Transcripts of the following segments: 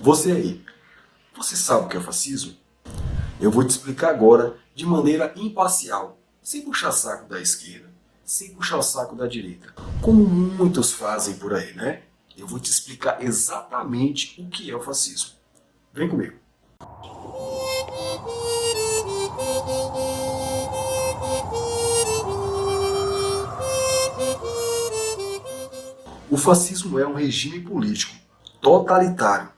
Você aí, você sabe o que é fascismo? Eu vou te explicar agora de maneira imparcial, sem puxar saco da esquerda, sem puxar o saco da direita, como muitos fazem por aí, né? Eu vou te explicar exatamente o que é o fascismo. Vem comigo. O fascismo é um regime político totalitário,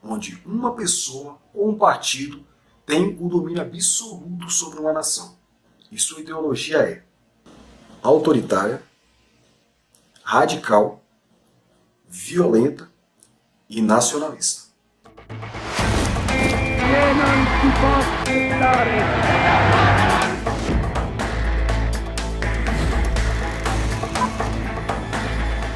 onde uma pessoa ou um partido tem o domínio absoluto sobre uma nação. E sua ideologia é autoritária, radical, violenta e nacionalista.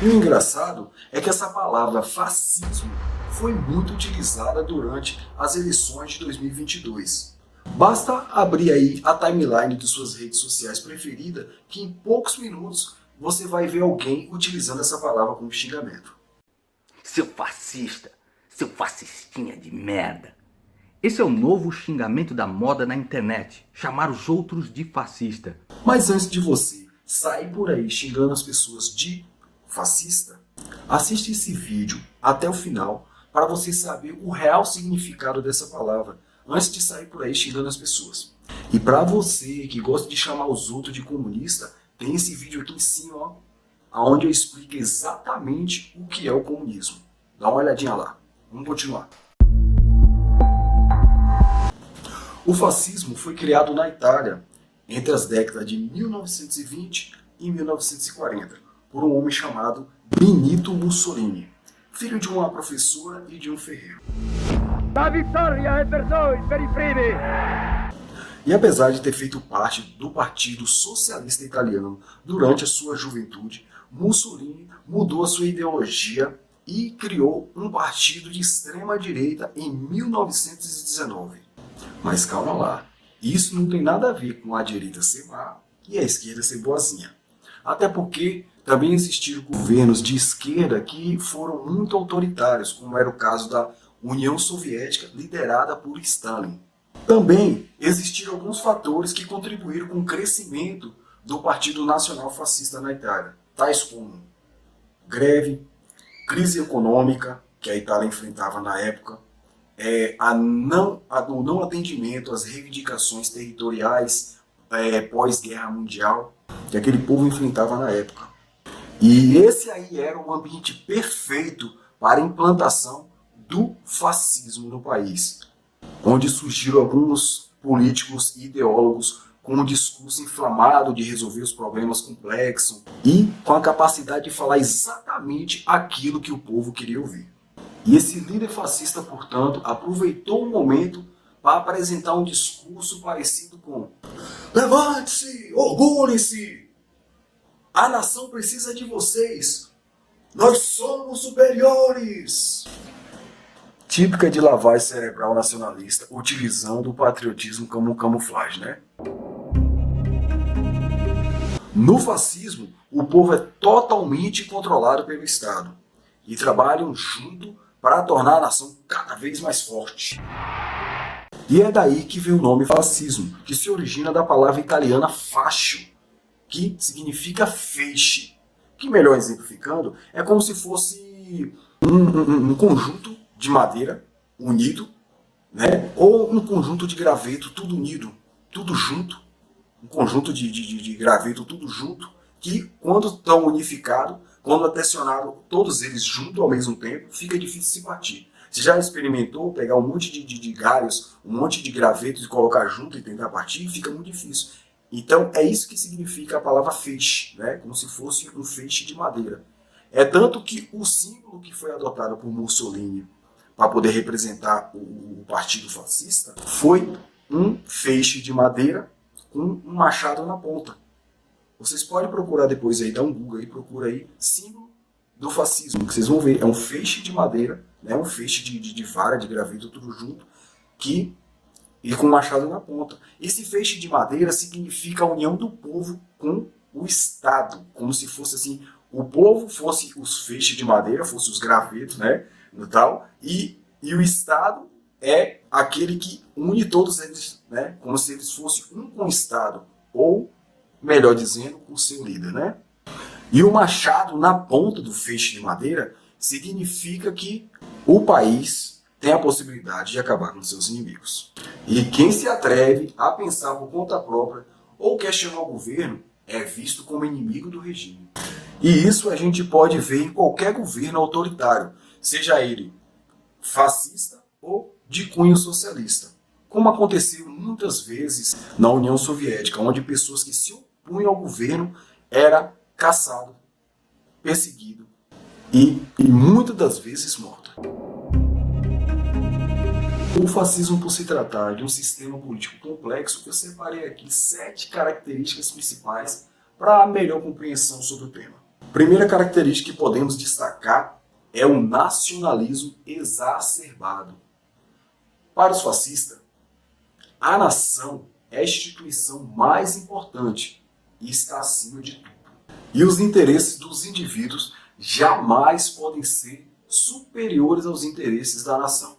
E o engraçado é que essa palavra fascismo foi muito utilizada durante as eleições de 2022. Basta abrir aí a timeline de suas redes sociais preferida que em poucos minutos você vai ver alguém utilizando essa palavra como xingamento. Seu fascista, seu fascistinha de merda. Esse é o novo xingamento da moda na internet, chamar os outros de fascista. Mas antes de você sair por aí xingando as pessoas de fascista, assiste esse vídeo até o final para você saber o real significado dessa palavra, antes de sair por aí xingando as pessoas. E para você que gosta de chamar os outros de comunista, tem esse vídeo aqui em cima, ó, onde eu explico exatamente o que é o comunismo. Dá uma olhadinha lá. Vamos continuar. O fascismo foi criado na Itália entre as décadas de 1920 e 1940 por um homem chamado Benito Mussolini, filho de uma professora e de um ferreiro. La vittoria è per noi, per i primi! E apesar de ter feito parte do Partido Socialista Italiano durante a sua juventude, Mussolini mudou a sua ideologia e criou um partido de extrema-direita em 1919. Mas calma lá, isso não tem nada a ver com a direita ser má e a esquerda ser boazinha. Até porque também existiram governos de esquerda que foram muito autoritários, como era o caso da União Soviética, liderada por Stalin. Também existiram alguns fatores que contribuíram com o crescimento do Partido Nacional Fascista na Itália, tais como greve, crise econômica que a Itália enfrentava na época, o não atendimento às reivindicações territoriais pós-guerra mundial que aquele povo enfrentava na época. E esse aí era um ambiente perfeito para a implantação do fascismo no país, onde surgiram alguns políticos e ideólogos com um discurso inflamado de resolver os problemas complexos e com a capacidade de falar exatamente aquilo que o povo queria ouvir. E esse líder fascista, portanto, aproveitou o momento para apresentar um discurso parecido com: levante-se, orgulhe-se, a nação precisa de vocês, nós somos superiores. Típica de lavagem cerebral nacionalista, utilizando o patriotismo como camuflagem, né? No fascismo, o povo é totalmente controlado pelo Estado e trabalham junto para tornar a nação cada vez mais forte. E é daí que vem o nome fascismo, que se origina da palavra italiana fascio, que significa feixe, que, melhor exemplificando, é como se fosse um conjunto de madeira unido, né? Ou um conjunto de graveto tudo unido, tudo junto, um conjunto de graveto tudo junto, que quando estão unificados, quando atencionado todos eles juntos ao mesmo tempo, fica difícil se partir. Você já experimentou pegar um monte de galhos, um monte de gravetos e colocar junto e tentar partir? Fica muito difícil. Então é isso que significa a palavra feixe, né? Como se fosse um feixe de madeira. É tanto que o símbolo que foi adotado por Mussolini para poder representar o partido fascista foi um feixe de madeira com um machado na ponta. Vocês podem procurar depois aí, dá um Google aí, procura aí, símbolo do fascismo, que vocês vão ver, é um feixe de madeira, né, um feixe de vara, de graveto, tudo junto, e com um machado na ponta. Esse feixe de madeira significa a união do povo com o Estado, como se fosse assim, o povo fosse os feixes de madeira, fosse os gravetos, né, no tal, e E o Estado é aquele que une todos eles, né? Como se eles fossem um com o Estado, ou, melhor dizendo, com o seu líder, né? E o machado na ponta do feixe de madeira significa que o país tem a possibilidade de acabar com seus inimigos. E quem se atreve a pensar por conta própria ou questionar o governo é visto como inimigo do regime. E isso a gente pode ver em qualquer governo autoritário, seja ele fascista ou de cunho socialista, como aconteceu muitas vezes na União Soviética, onde pessoas que se opunham ao governo eram caçadas, perseguidas e muitas das vezes mortas. O fascismo, por se tratar de um sistema político complexo, eu separei aqui 7 características principais para a melhor compreensão sobre o tema. Primeira característica que podemos destacar é o nacionalismo exacerbado. Para os fascistas, a nação é a instituição mais importante e está acima de tudo. E os interesses dos indivíduos jamais podem ser superiores aos interesses da nação.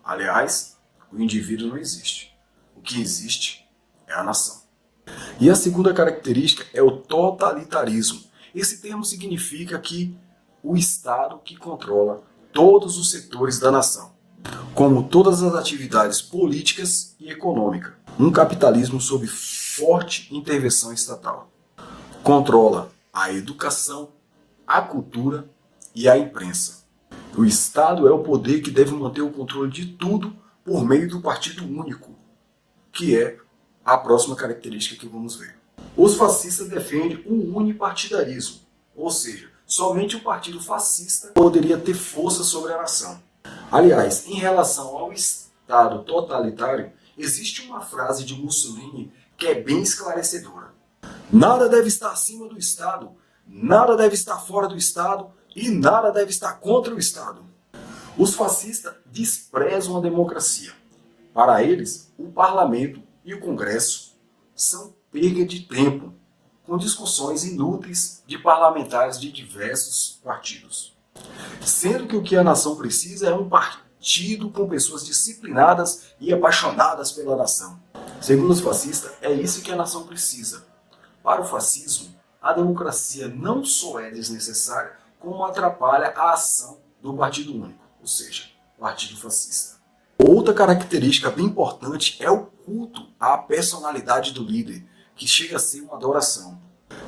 Aliás, o indivíduo não existe. O que existe é a nação. E a segunda característica é o totalitarismo. Esse termo significa que o Estado que controla todos os setores da nação, como todas as atividades políticas e econômicas. Um capitalismo sob forte intervenção estatal. Controla a educação, a cultura e a imprensa. O Estado é o poder que deve manter o controle de tudo por meio do partido único, que é a próxima característica que vamos ver. Os fascistas defendem o unipartidarismo, ou seja, somente o partido fascista poderia ter força sobre a nação. Aliás, em relação ao Estado totalitário, existe uma frase de Mussolini que é bem esclarecedora. Nada deve estar acima do Estado, nada deve estar fora do Estado e nada deve estar contra o Estado. Os fascistas desprezam a democracia. Para eles, o parlamento e o Congresso são perda de tempo, com discussões inúteis de parlamentares de diversos partidos. Sendo que o que a nação precisa é um partido com pessoas disciplinadas e apaixonadas pela nação. Segundo os fascistas, é isso que a nação precisa. Para o fascismo, a democracia não só é desnecessária, como atrapalha a ação do partido único, ou seja, o partido fascista. Outra característica bem importante é o culto à personalidade do líder, que chega a ser uma adoração.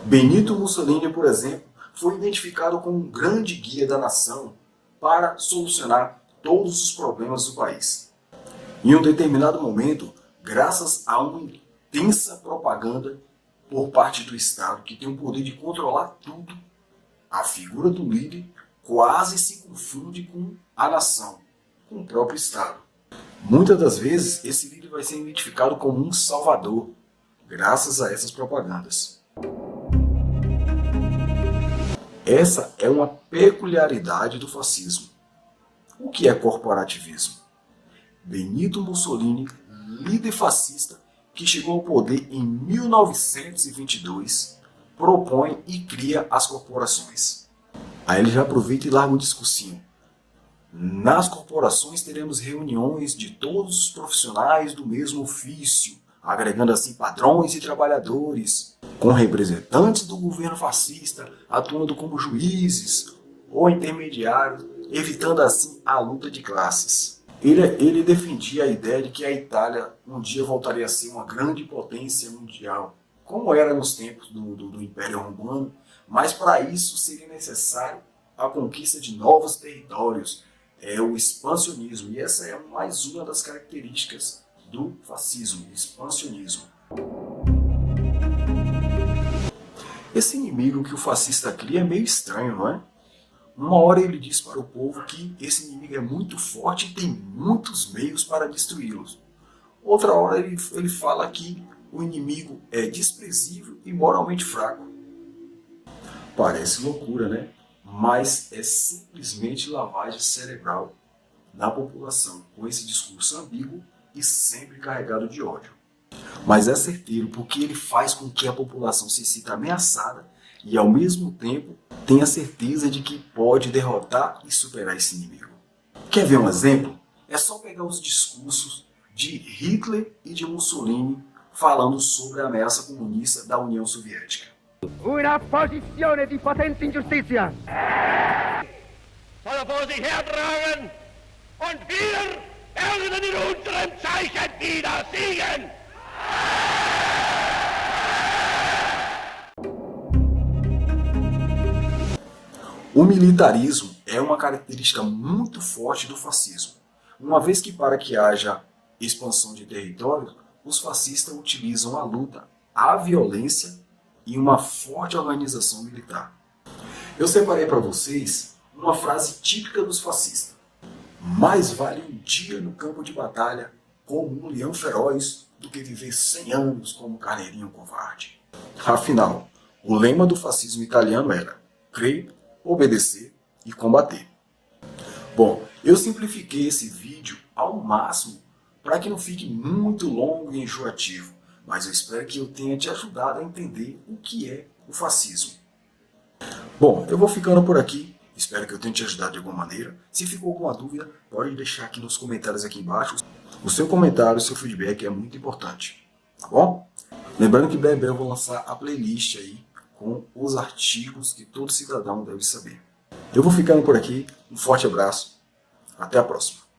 Benito Mussolini, por exemplo, foi identificado como um grande guia da nação para solucionar todos os problemas do país. Em um determinado momento, graças a uma intensa propaganda por parte do Estado, que tem o poder de controlar tudo, a figura do líder quase se confunde com a nação, com o próprio Estado. Muitas das vezes, esse líder vai ser identificado como um salvador, graças a essas propagandas. Essa é uma peculiaridade do fascismo. O que é corporativismo? Benito Mussolini, líder fascista que chegou ao poder em 1922, propõe e cria as corporações. Aí ele já aproveita e larga um discursinho. Nas corporações teremos reuniões de todos os profissionais do mesmo ofício, agregando assim patrões e trabalhadores, com representantes do governo fascista atuando como juízes ou intermediários, evitando assim a luta de classes. Ele defendia a ideia de que a Itália um dia voltaria a ser uma grande potência mundial, como era nos tempos do Império Romano, mas para isso seria necessário a conquista de novos territórios, o expansionismo, e essa é mais uma das características do fascismo, expansionismo. Esse inimigo que o fascista cria é meio estranho, não é? Uma hora ele diz para o povo que esse inimigo é muito forte e tem muitos meios para destruí-los. Outra hora ele fala que o inimigo é desprezível e moralmente fraco. Parece loucura, né? Mas é simplesmente lavagem cerebral da população, com esse discurso ambíguo e sempre carregado de ódio. Mas é certeiro porque ele faz com que a população se sinta ameaçada e ao mesmo tempo tenha certeza de que pode derrotar e superar esse inimigo. Quer ver um exemplo? é só pegar os discursos de Hitler e de Mussolini falando sobre a ameaça comunista da União Soviética. Una posizione di potente ingiustizia. Soll er vor sich hertragen und wir werden in unserem Zeichen wieder siegen! O militarismo é uma característica muito forte do fascismo, uma vez que para que haja expansão de territórios, os fascistas utilizam a luta, a violência e uma forte organização militar. Eu separei para vocês uma frase típica dos fascistas. Mais vale um dia no campo de batalha como um leão feroz do que viver 100 anos como um carneirinho covarde. Afinal, o lema do fascismo italiano era crer, obedecer e combater. Bom, eu simplifiquei esse vídeo ao máximo para que não fique muito longo e enjoativo, mas eu espero que eu tenha te ajudado a entender o que é o fascismo. Bom, eu vou ficando por aqui, espero que eu tenha te ajudado de alguma maneira. Se ficou alguma dúvida, pode deixar aqui nos comentários aqui embaixo. O seu comentário, o seu feedback é muito importante, tá bom? Lembrando que breve eu vou lançar a playlist aí com os artigos que todo cidadão deve saber. Eu vou ficando por aqui, um forte abraço, até a próxima.